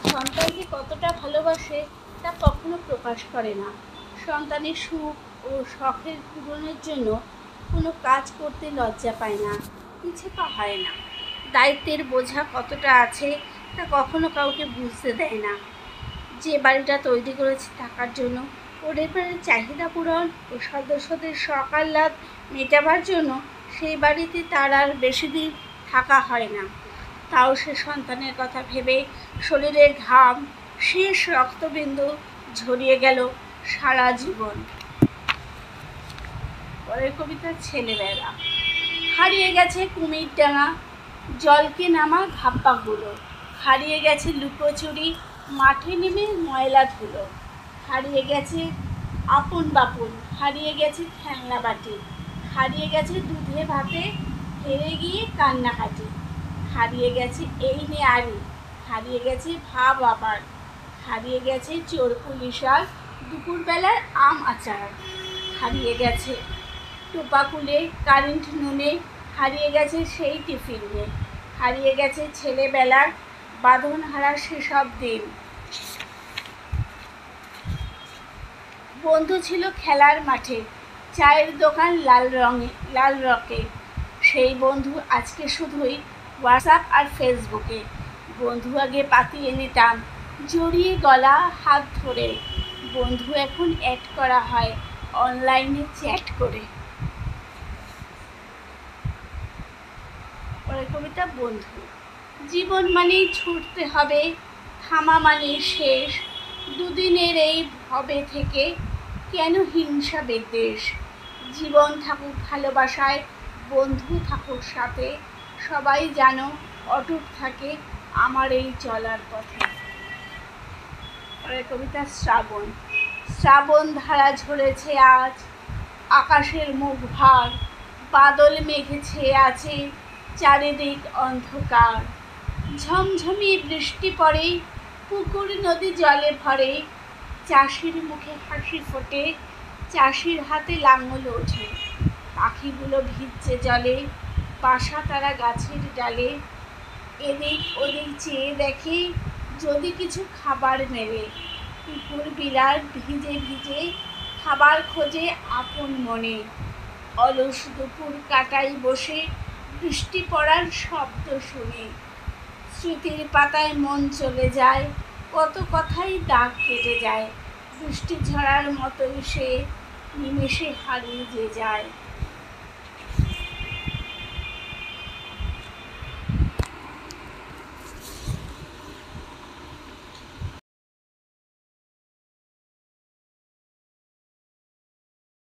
সন্তানকে কতটা ভালোবাসে তা কখনো প্রকাশ করে না। সন্তানের সুখ ও শখের পূরণের জন্য কোনো কাজ করতে লজ্জা পায় না, পিছপা হয় না। দায়িত্বের বোঝা কতটা আছে তা কখনো কাউকে বুঝতে দেয় না। যে বাড়িটা তৈরি করেছে থাকার জন্য, পরিবারের চাহিদা পূরণ ও সদস্যদের শখ আহ্লাদ মেটাবার জন্য, সেই বাড়িতে তার আর বেশি দিন থাকা হয় না। তাও সে সন্তানের কথা ভেবে শরীরের ঘাম, শেষ রক্তবিন্দু ঝরিয়ে গেল সারা জীবন। পরের কবিতা ছেলেবেলা। হারিয়ে গেছে কুমিরডাঙা, জলকে নামা ঘাপ্পাগুলো। হারিয়ে গেছে লুকোচুরি, মাঠে নেমে ময়লা ধুলো। হারিয়ে গেছে আপন বাপন, হারিয়ে গেছে খেলনা বাটি। হারিয়ে গেছে দুধে ভাতে হেরে গিয়ে কান্নাকাটি। হারিয়ে গেছে এই নে আড়ি, হারিয়ে গেছে ভাব আবার। হারিয়ে গেছে চোর পুলিশার দুপুরবেলার আম আচার। হারিয়ে গেছে টোপা কুলে কারেন্ট নুনে, হারিয়ে গেছে সেই টিফিনে। হারিয়ে গেছে ছেলেবেলার বাঁধন হারা সেসব দিন। বন্ধু ছিল খেলার মাঠে, চায়ের দোকান লাল রঙে। সেই বন্ধু আজকে শুধুই হোয়াটসঅ্যাপ আর ফেসবুকে। বন্ধু আগে পাতিয়ে নিতাম জড়িয়ে গলা হাত ধরে, বন্ধু এখন অ্যাড করা হয় অনলাইনে চ্যাট করে। পরের কবিতা বন্ধু। জীবন মানেই ছুটতে হবে, থামা মানেই শেষ। দুদিনের এই ভবে থেকে কেন হিংসা বিদ্বেষ। জীবন থাকুক ভালোবাসায়, বন্ধু থাকুক সাথে। সবাই যেন অটুট থাকে আমার এই চলার পথে। পরের কবিতা শ্রাবণ। শ্রাবণ ধারা ঝরেছে আজ, আকাশের মুখ ভার। বাদল মেঘে ছেয়ে আছে চারিদিক অন্ধকার। ঝমঝমিয়ে বৃষ্টি পড়ে, পুকুর নদী জলে ভরে। চাষির মুখে হাসি ফোটে, চাষির হাতে লাঙল ওঠে। পাখিগুলো ভিজছে জলে, বাসা তারা গাছের ডালে। এদিক ওদিক চেয়ে দেখে যদি কিছু খাবার মেলে। কুকুর বিড়াল ভিজে ভিজে খাবার খোঁজে আপন মনে। অলস দুপুর কাটাই বসে বৃষ্টি পড়ার শব্দ শুনে। স্মৃতির পাতায় মন চলে যায়, কত কথাই দাগ কেটে যায়। বৃষ্টি ঝরার মতোই সে নিমেষে হারিয়ে যে যায়।